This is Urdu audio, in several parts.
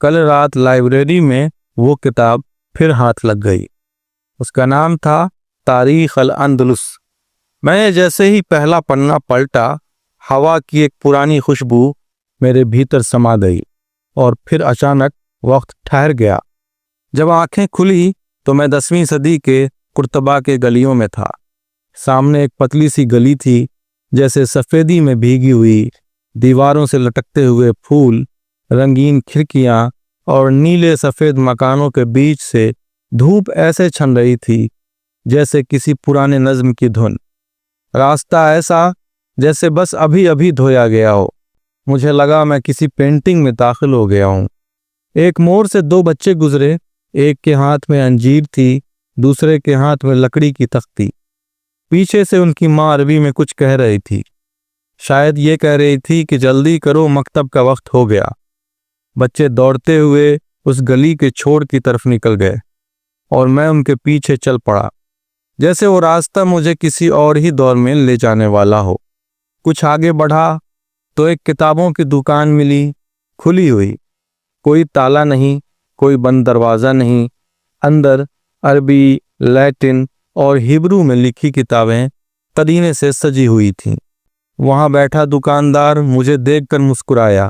کل رات لائبریری میں وہ کتاب پھر ہاتھ لگ گئی۔ اس کا نام تھا تاریخ الاندلس۔ میں نے جیسے ہی پہلا پنا پلٹا، ہوا کی ایک پرانی خوشبو میرے بھیتر سما گئی، اور پھر اچانک وقت ٹھہر گیا۔ جب آنکھیں کھلی تو میں 10ویں صدی کے قرطبہ کے گلیوں میں تھا۔ سامنے ایک پتلی سی گلی تھی، جیسے سفیدی میں بھیگی ہوئی، دیواروں سے لٹکتے ہوئے پھول، رنگین کھڑکیاں اور نیلے سفید مکانوں کے بیچ سے دھوپ ایسے چھن رہی تھی جیسے کسی پرانے نظم کی دھن۔ راستہ ایسا جیسے بس ابھی ابھی دھویا گیا ہو۔ مجھے لگا میں کسی پینٹنگ میں داخل ہو گیا ہوں۔ ایک موڑ سے 2 بچے گزرے، ایک کے ہاتھ میں انجیر تھی، دوسرے کے ہاتھ میں لکڑی کی تختی۔ پیچھے سے ان کی ماں عربی میں کچھ کہہ رہی تھی، شاید یہ کہہ رہی تھی کہ جلدی کرو، مکتب کا وقت ہو گیا۔ بچے دوڑتے ہوئے اس گلی کے چھوڑ کی طرف نکل گئے، اور میں ان کے پیچھے چل پڑا، جیسے وہ راستہ مجھے کسی اور ہی دور میں لے جانے والا ہو۔ کچھ آگے بڑھا تو ایک کتابوں کی دکان ملی، کھلی ہوئی، کوئی تالا نہیں، کوئی بند دروازہ نہیں۔ اندر عربی، لیٹن اور ہیبرو میں لکھی کتابیں قدیمے سے سجی ہوئی تھیں۔ وہاں بیٹھا دکاندار مجھے دیکھ کر مسکرایا،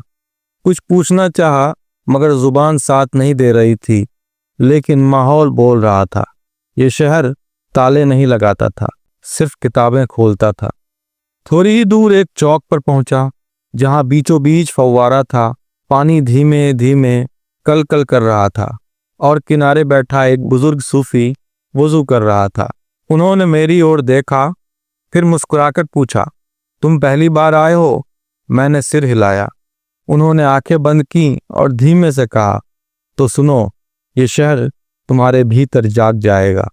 کچھ پوچھنا چاہا مگر زبان ساتھ نہیں دے رہی تھی، لیکن ماحول بول رہا تھا۔ یہ شہر تالے نہیں لگاتا تھا، صرف کتابیں کھولتا تھا۔ تھوڑی ہی دور ایک چوک پر پہنچا، جہاں بیچوں بیچ فوارہ تھا، پانی دھیمے دھیمے کل کل کر رہا تھا، اور کنارے بیٹھا ایک بزرگ صوفی وضو کر رہا تھا۔ انہوں نے میری اور دیکھا، پھر مسکرا کر پوچھا، تم پہلی بار آئے ہو؟ میں نے سر ہلایا۔ انہوں نے آنکھیں بند کیں اور دھیمے سے کہا، تو سنو، یہ شہر تمہارے بھیتر جاگ جائے گا۔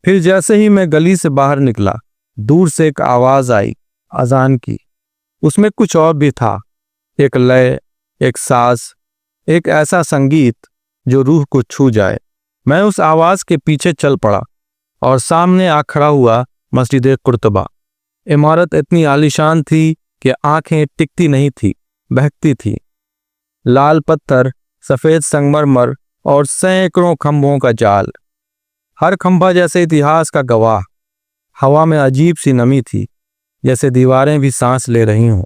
پھر جیسے ہی میں گلی سے باہر نکلا، دور سے ایک آواز آئی، اذان کی۔ اس میں کچھ اور بھی تھا، ایک لے، ایک ساز، ایک ایسا سنگیت جو روح کو چھو جائے۔ میں اس آواز کے پیچھے چل پڑا اور سامنے آ کھڑا ہوا مسجد قرطبہ۔ عمارت اتنی عالیشان تھی کہ آنکھیں ٹکتی نہیں تھی، بہکتی تھی۔ لال پتھر، سفید سنگمرمر اور سینکڑوں کھمبوں کا جال، ہر کھمبا جیسے اتہاس کا گواہ۔ ہوا میں عجیب سی نمی تھی، جیسے دیواریں بھی سانس لے رہی ہوں۔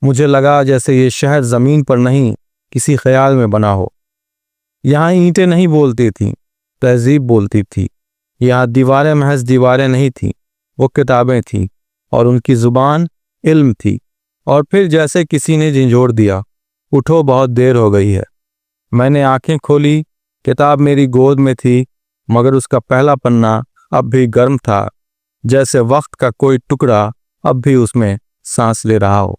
مجھے لگا جیسے یہ شہر زمین پر نہیں، کسی خیال میں بنا ہو۔ یہاں اینٹیں نہیں بولتی تھیں، تہذیب بولتی تھی۔ یہاں دیواریں محض دیواریں نہیں تھیں، وہ کتابیں تھیں، اور ان کی زبان علم تھی۔ اور پھر جیسے کسی نے جھنجھوڑ دیا، اٹھو، بہت دیر ہو گئی ہے۔ میں نے آنکھیں کھولی، کتاب میری گود میں تھی، مگر اس کا پہلا پنا اب بھی گرم تھا، جیسے وقت کا کوئی ٹکڑا اب بھی اس میں سانس لے رہا ہو۔